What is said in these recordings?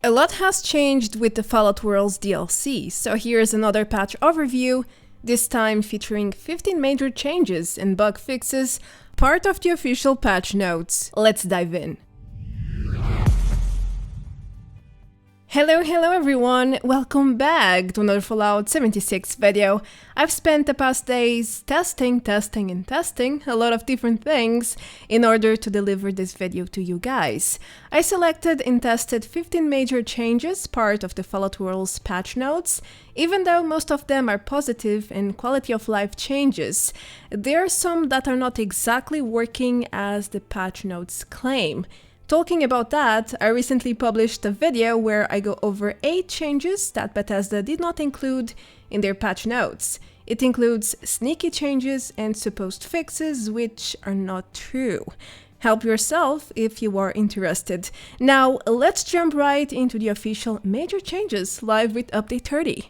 A lot has changed with the Fallout Worlds DLC, so here's another patch overview, this time featuring 15 major changes and bug fixes, part of the official patch notes. Let's dive in. Hello everyone, welcome back to another Fallout 76 video. I've spent the past days testing a lot of different things in order to deliver this video to you guys. I selected and tested 15 major changes, part of the Fallout Worlds patch notes. Even though most of them are positive and quality of life changes, there are some that are not exactly working as the patch notes claim. Talking about that, I recently published a video where I go over 8 changes that Bethesda did not include in their patch notes. It includes sneaky changes and supposed fixes which are not true. Help yourself if you are interested. Now, let's jump right into the official major changes live with Update 30.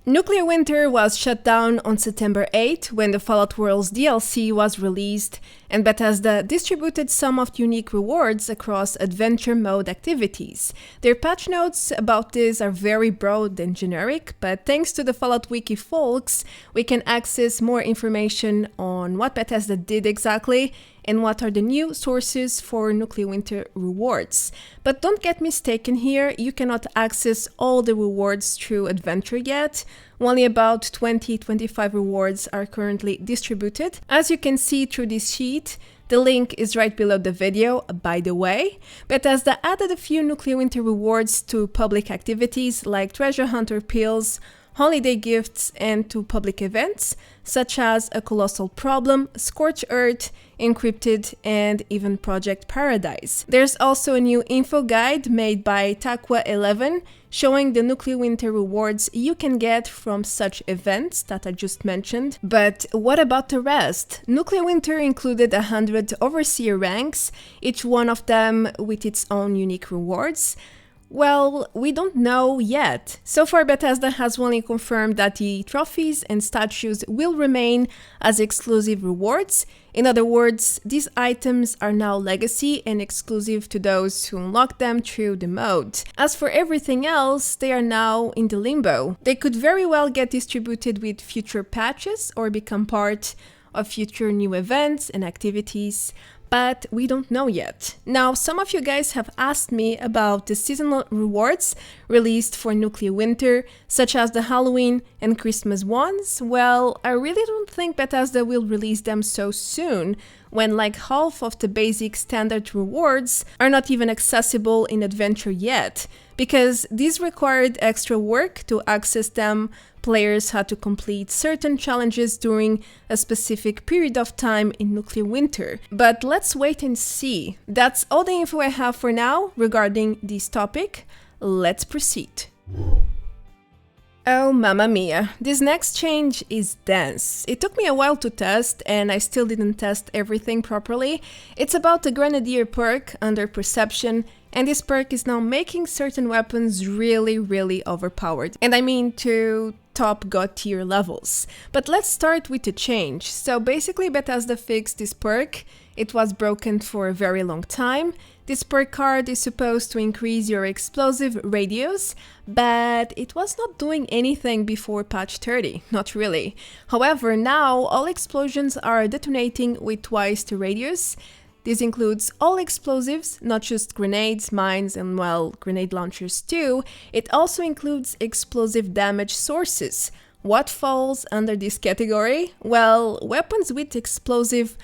Nuclear Winter was shut down on September 8 when the Fallout Worlds DLC was released, and Bethesda distributed some of the unique rewards across adventure mode activities. Their patch notes about this are very broad and generic, but thanks to the Fallout Wiki folks, we can access more information on what Bethesda did exactly and what are the new sources for Nuclear Winter rewards. But don't get mistaken here, you cannot access all the rewards through Adventure yet. Only about 20-25 rewards are currently distributed. As you can see through this sheet, the link is right below the video, by the way. Bethesda added a few Nuclear Winter rewards to public activities like treasure hunter pills, holiday gifts, and to public events, such as A Colossal Problem, Scorched Earth, Encrypted, and even Project Paradise. There's also a new info guide made by Taqwa11 showing the Nuclear Winter rewards you can get from such events that I just mentioned. But what about the rest? Nuclear Winter included 100 Overseer ranks, each one of them with its own unique rewards. Well, we don't know yet. So far, Bethesda has only confirmed that the trophies and statues will remain as exclusive rewards. In other words, these items are now legacy and exclusive to those who unlock them through the mode. As for everything else, they are now in the limbo. They could very well get distributed with future patches or become part of future new events and activities, but we don't know yet. Now, some of you guys have asked me about the seasonal rewards released for Nuclear Winter, such as the Halloween and Christmas ones. Well, I really don't think Bethesda will release them so soon, when like half of the basic standard rewards are not even accessible in Adventure yet. Because these required extra work to access them, players had to complete certain challenges during a specific period of time in Nuclear Winter. But let's wait and see. That's all the info I have for now regarding this topic. Let's proceed. Oh mamma mia, this next change is dense. It took me a while to test and I still didn't test everything properly. It's about the Grenadier perk under Perception, and this perk is now making certain weapons really overpowered. And I mean to top god tier levels. But let's start with the change. So basically Bethesda fixed this perk. It was broken for a very long time. This perk card is supposed to increase your explosive radius, but it was not doing anything before patch 30, not really. However, now all explosions are detonating with twice the radius. This includes all explosives, not just grenades, mines, and well, grenade launchers too. It also includes explosive damage sources. What falls under this category? Well, weapons with explosive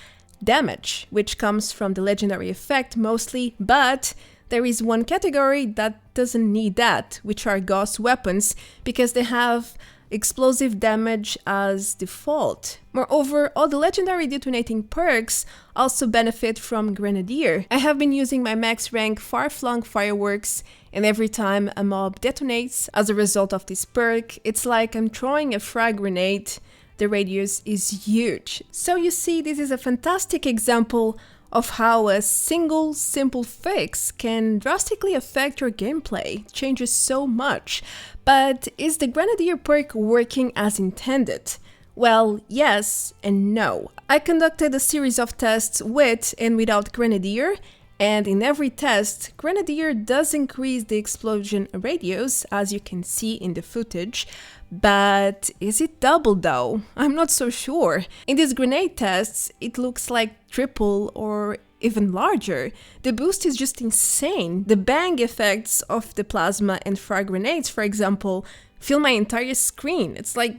damage, which comes from the legendary effect mostly, but there is one category that doesn't need that, which are ghost weapons, because they have explosive damage as default. Moreover, all the legendary detonating perks also benefit from Grenadier. I have been using my max rank Far-Flung Fireworks, and every time a mob detonates as a result of this perk, it's like I'm throwing a frag grenade. The radius is huge. So you see, this is a fantastic example of how a single simple fix can drastically affect your gameplay. It changes so much. But is the Grenadier perk working as intended? Well, yes and no. I conducted a series of tests with and without Grenadier, And in every test, Grenadier does increase the explosion radius, as you can see in the footage, but is it double though? I'm not so sure. In these grenade tests, it looks like triple or even larger. The boost is just insane. The bang effects of the plasma and frag grenades, for example, fill my entire screen. It's like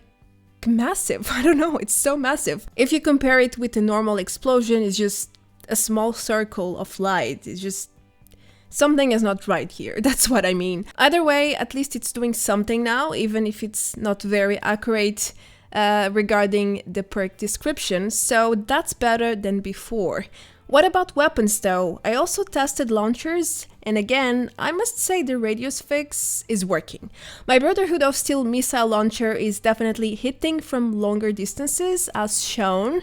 massive. I don't know, it's so massive. If you compare it with a normal explosion, it's just a small circle of light. It's just something is not right here. That's what I mean. Either way, at least it's doing something now, even if it's not very accurate regarding the perk description. So that's better than before. What about weapons though? I also tested launchers, and again, I must say the radius fix is working. My Brotherhood of Steel missile launcher is definitely hitting from longer distances as shown,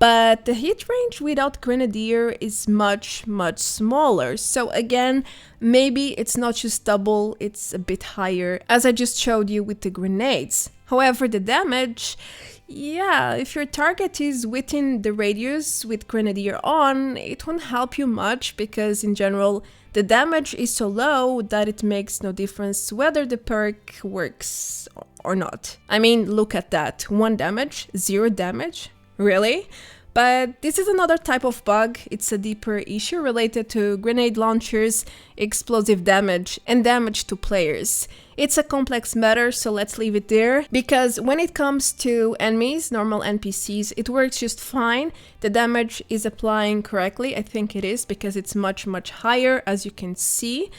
but the hit range without Grenadier is much smaller. So again, maybe it's not just double, it's a bit higher, as I just showed you with the grenades. However, the damage, yeah, if your target is within the radius with Grenadier on, it won't help you much because in general, the damage is so low that it makes no difference whether the perk works or not. I mean, look at that, 1 damage, 0 damage. Really? But this is another type of bug. It's a deeper issue related to grenade launchers, explosive damage, and damage to players. It's a complex matter, so let's leave it there. Because when it comes to enemies, normal NPCs, it works just fine. The damage is applying correctly. I think it is because it's much higher, as you can see.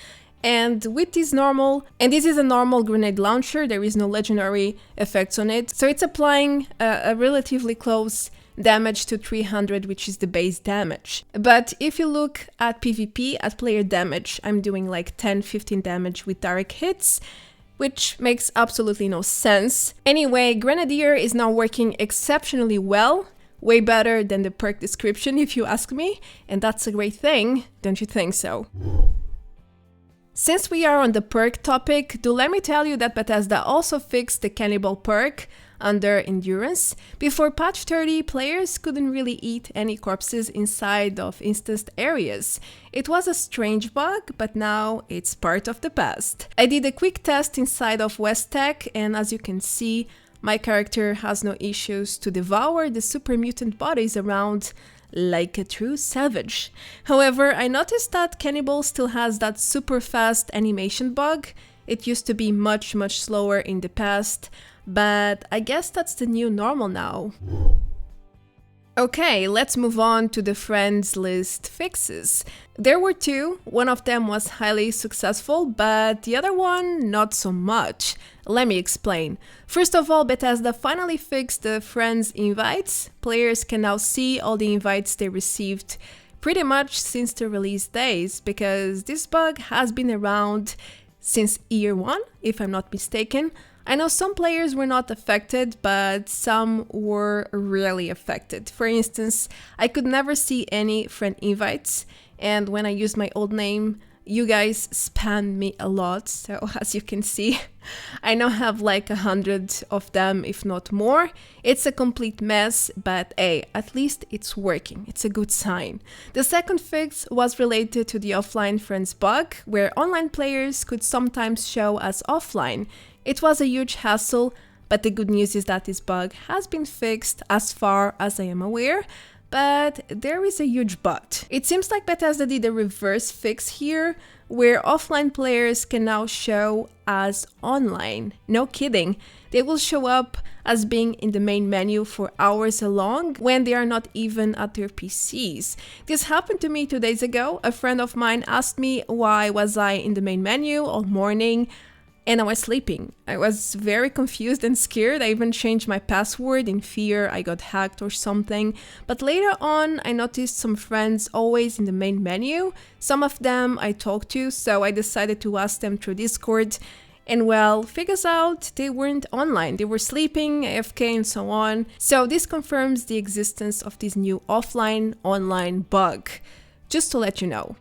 And with this this is a normal grenade launcher, there is no legendary effects on it. So it's applying a relatively close damage to 300, which is the base damage. But if you look at PvP, at player damage, I'm doing like 10-15 damage with direct hits, which makes absolutely no sense. Anyway, Grenadier is now working exceptionally well, way better than the perk description if you ask me, and that's a great thing, don't you think so? Since we are on the perk topic, let me tell you that Bethesda also fixed the Cannibal perk under Endurance. Before patch 30, players couldn't really eat any corpses inside of instanced areas. It was a strange bug, but now it's part of the past. I did a quick test inside of West Tech, and as you can see, my character has no issues to devour the super mutant bodies around like a true savage. However, I noticed that Cannibal still has that super fast animation bug. It used to be much slower in the past, but I guess that's the new normal now. Okay, let's move on to the friends list fixes. There were 2, one of them was highly successful, but the other one not so much. Let me explain. First of all, Bethesda finally fixed the friends invites. Players can now see all the invites they received pretty much since the release days, because this bug has been around since year 1, if I'm not mistaken. I know some players were not affected, but some were really affected. For instance, I could never see any friend invites, and when I used my old name, you guys spammed me a lot, so as you can see, I now have like 100 of them, if not more. It's a complete mess, but hey, at least it's working. It's a good sign. The second fix was related to the offline friends bug, where online players could sometimes show as offline. It was a huge hassle, but the good news is that this bug has been fixed as far as I am aware. But there is a huge but. It seems like Bethesda did a reverse fix here, where offline players can now show as online. No kidding. They will show up as being in the main menu for hours along when they are not even at their PCs. This happened to me 2 days ago. A friend of mine asked me why was I in the main menu all morning, and I was sleeping. I was very confused and scared. I even changed my password in fear I got hacked or something. But later on, I noticed some friends always in the main menu. Some of them I talked to, so I decided to ask them through Discord. And well, figures out they weren't online. They were sleeping, AFK and so on. So this confirms the existence of this new offline-online bug. Just to let you know.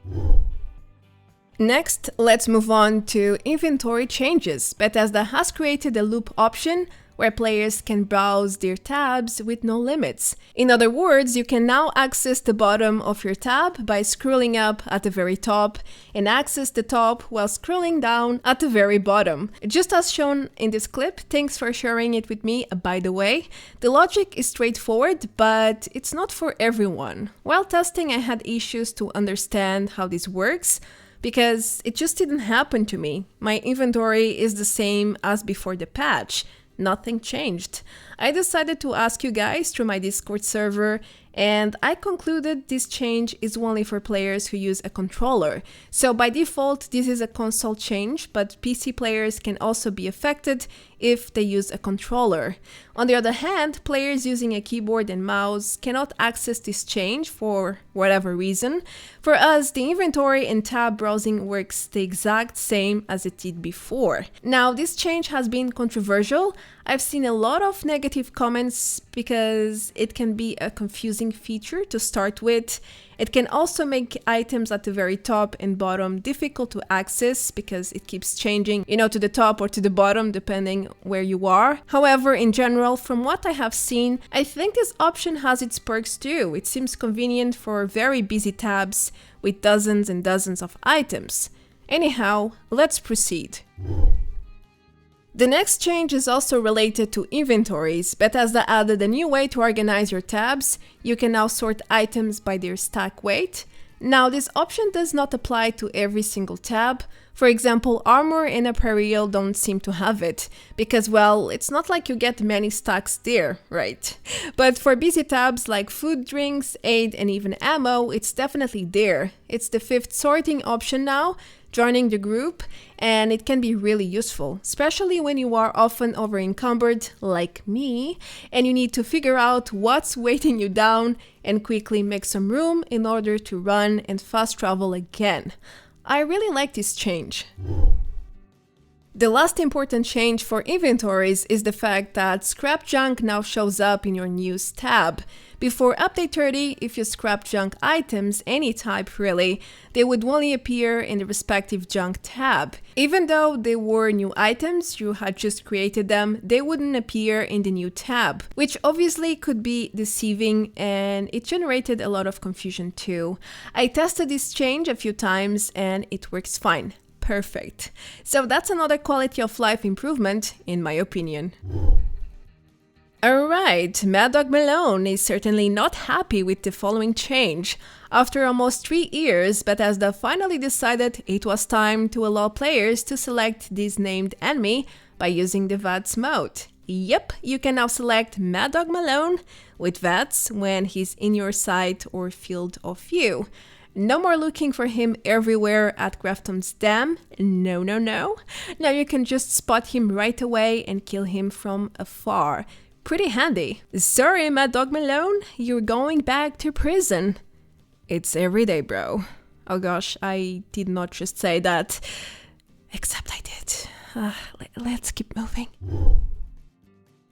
Next, let's move on to inventory changes. Bethesda has created a loop option where players can browse their tabs with no limits. In other words, you can now access the bottom of your tab by scrolling up at the very top and access the top while scrolling down at the very bottom. Just as shown in this clip, thanks for sharing it with me, by the way. The logic is straightforward, but it's not for everyone. While testing, I had issues to understand how this works, because it just didn't happen to me. My inventory is the same as before the patch. Nothing changed. I decided to ask you guys through my Discord server, and I concluded this change is only for players who use a controller. So by default, this is a console change, but PC players can also be affected if they use a controller. On the other hand, players using a keyboard and mouse cannot access this change for whatever reason. For us, the inventory and tab browsing works the exact same as it did before. Now, this change has been controversial. I've seen a lot of negative comments because it can be a confusing feature to start with. It can also make items at the very top and bottom difficult to access because it keeps changing, to the top or to the bottom depending where you are. However, in general, from what I have seen, I think this option has its perks too. It seems convenient for very busy tabs with dozens and dozens of items. Anyhow, let's proceed. The next change is also related to inventories, but as they added a new way to organize your tabs, you can now sort items by their stack weight. Now, this option does not apply to every single tab. For example, armor and apparel don't seem to have it, because, well, it's not like you get many stacks there, right? But for busy tabs like food, drinks, aid, and even ammo, it's definitely there. It's the 5th sorting option now, joining the group, and it can be really useful, especially when you are often over-encumbered, like me, and you need to figure out what's weighting you down and quickly make some room in order to run and fast travel again. I really like this change. The last important change for inventories is the fact that scrap junk now shows up in your news tab. Before update 30, if you scrap junk items, any type really, they would only appear in the respective junk tab. Even though they were new items, you had just created them, they wouldn't appear in the new tab, which obviously could be deceiving, and it generated a lot of confusion too. I tested this change a few times and it works fine. Perfect. So that's another quality of life improvement, in my opinion. Alright, Mad Dog Malone is certainly not happy with the following change. After almost 3 years, Bethesda finally decided it was time to allow players to select this named enemy by using the VATS mode. Yep, you can now select Mad Dog Malone with VATS when he's in your sight or field of view. No more looking for him everywhere at Grafton's Dam. No. Now you can just spot him right away and kill him from afar. Pretty handy. Sorry, Mad Dog Malone, you're going back to prison. It's every day, bro. Oh gosh, I did not just say that. Except I did. Let's keep moving.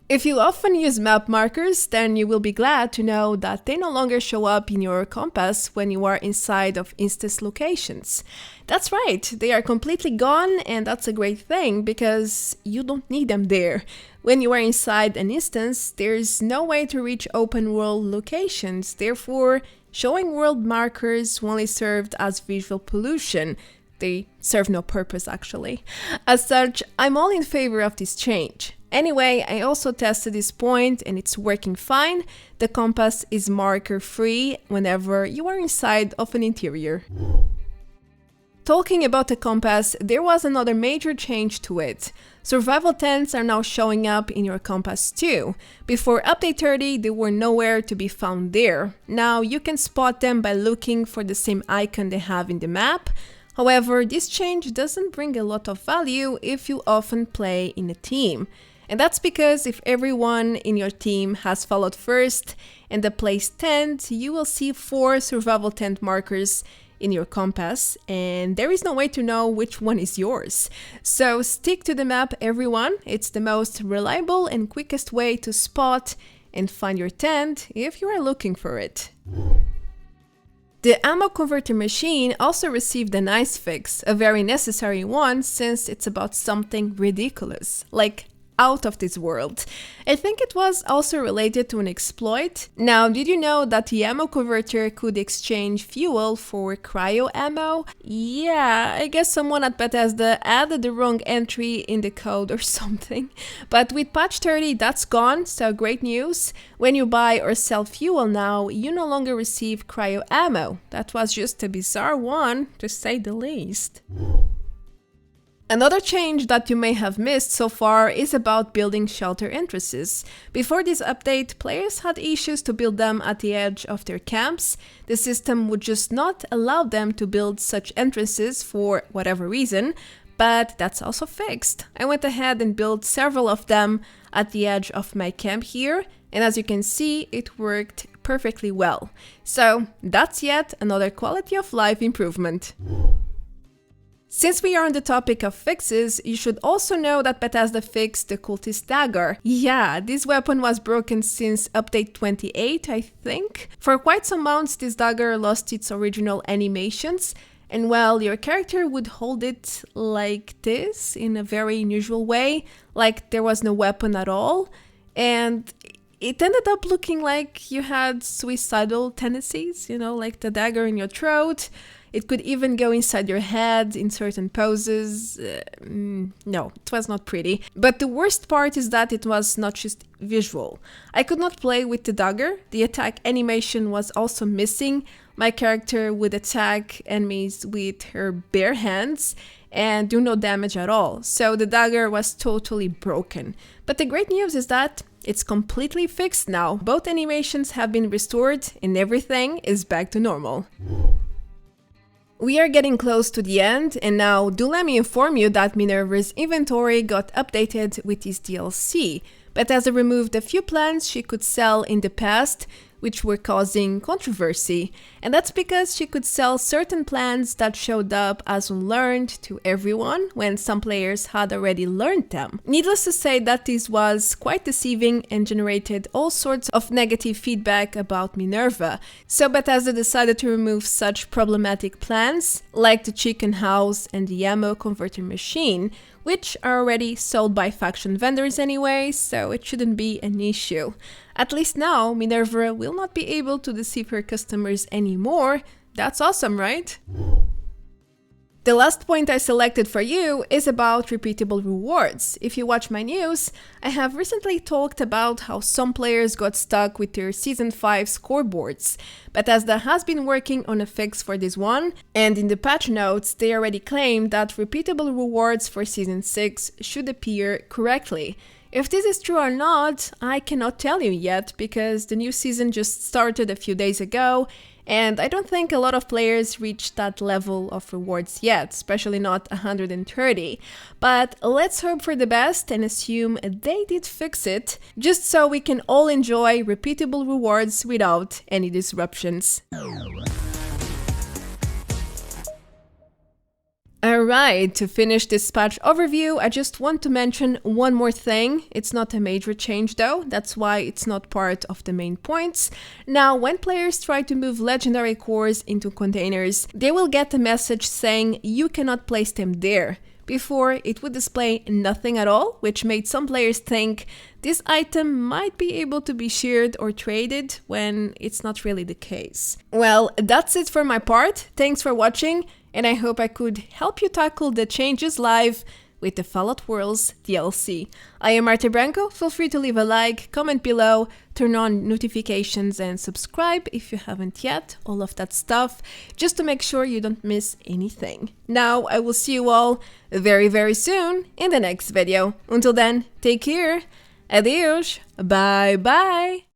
If you often use map markers, then you will be glad to know that they no longer show up in your compass when you are inside of instance locations. That's right, they are completely gone, and that's a great thing because you don't need them there. When you are inside an instance, there's no way to reach open world locations, therefore showing world markers only served as visual pollution. They serve no purpose actually. As such, I'm all in favor of this change. Anyway, I also tested this point and it's working fine. The compass is marker free whenever you are inside of an interior. Talking about the compass, there was another major change to it. Survival tents are now showing up in your compass too. Before update 30, they were nowhere to be found there. Now you can spot them by looking for the same icon they have in the map. However, this change doesn't bring a lot of value if you often play in a team. And that's because if everyone in your team has followed first and the placed tent, you will see 4 survival tent markers in your compass, and there is no way to know which one is yours. So stick to the map, everyone. It's the most reliable and quickest way to spot and find your tent if you are looking for it. The ammo converter machine also received a nice fix, a very necessary one since it's about something ridiculous, like out of this world. I think it was also related to an exploit. Now, did you know that the ammo converter could exchange fuel for cryo ammo? Yeah, I guess someone at Bethesda added the wrong entry in the code or something. But with patch 30, that's gone, so great news. When you buy or sell fuel now, you no longer receive cryo ammo. That was just a bizarre one, to say the least. Another change that you may have missed so far is about building shelter entrances. Before this update, players had issues to build them at the edge of their camps. The system would just not allow them to build such entrances for whatever reason, but that's also fixed. I went ahead and built several of them at the edge of my camp here, and as you can see, it worked perfectly well. So that's yet another quality of life improvement. Since we are on the topic of fixes, you should also know that Bethesda fixed the Cultist Dagger. Yeah, this weapon was broken since update 28, I think. For quite some months, this dagger lost its original animations, and well, your character would hold it like this, in a very unusual way, like there was no weapon at all, and it ended up looking like you had suicidal tendencies, you know, like the dagger in your throat. It could even go inside your head in certain poses. No, it was not pretty. But the worst part is that it was not just visual. I could not play with the dagger. The attack animation was also missing. My character would attack enemies with her bare hands and do no damage at all. So the dagger was totally broken. But the great news is that it's completely fixed now. Both animations have been restored and everything is back to normal. We are getting close to the end, and now do let me inform you that Minerva's inventory got updated with this DLC. Bethesda removed a few plans she could sell in the past, which were causing controversy. And that's because she could sell certain plans that showed up as unlearned to everyone when some players had already learned them. Needless to say that this was quite deceiving and generated all sorts of negative feedback about Minerva. So Bethesda decided to remove such problematic plans, like the chicken house and the ammo converter machine, which are already sold by faction vendors anyway, so it shouldn't be an issue. At least now, Minerva will not be able to deceive her customers anymore. That's awesome, right? The last point I selected for you is about repeatable rewards. If you watch my news, I have recently talked about how some players got stuck with their Season 5 scoreboards. Bethesda has been working on a fix for this one, and in the patch notes they already claim that repeatable rewards for Season 6 should appear correctly. If this is true or not, I cannot tell you yet, because the new season just started a few days ago, and I don't think a lot of players reached that level of rewards yet, especially not 130. But let's hope for the best and assume they did fix it, just so we can all enjoy repeatable rewards without any disruptions. Alright, to finish this patch overview, I just want to mention one more thing. It's not a major change though, that's why it's not part of the main points. Now, when players try to move legendary cores into containers, they will get a message saying you cannot place them there. Before, it would display nothing at all, which made some players think this item might be able to be shared or traded, when it's not really the case. Well, that's it for my part. Thanks for watching, and I hope I could help you tackle the changes live with the Fallout Worlds DLC. I am Marta Branco. Feel free to leave a like, comment below, turn on notifications and subscribe if you haven't yet, all of that stuff, just to make sure you don't miss anything. Now, I will see you all very, very soon in the next video. Until then, take care, adios, bye bye!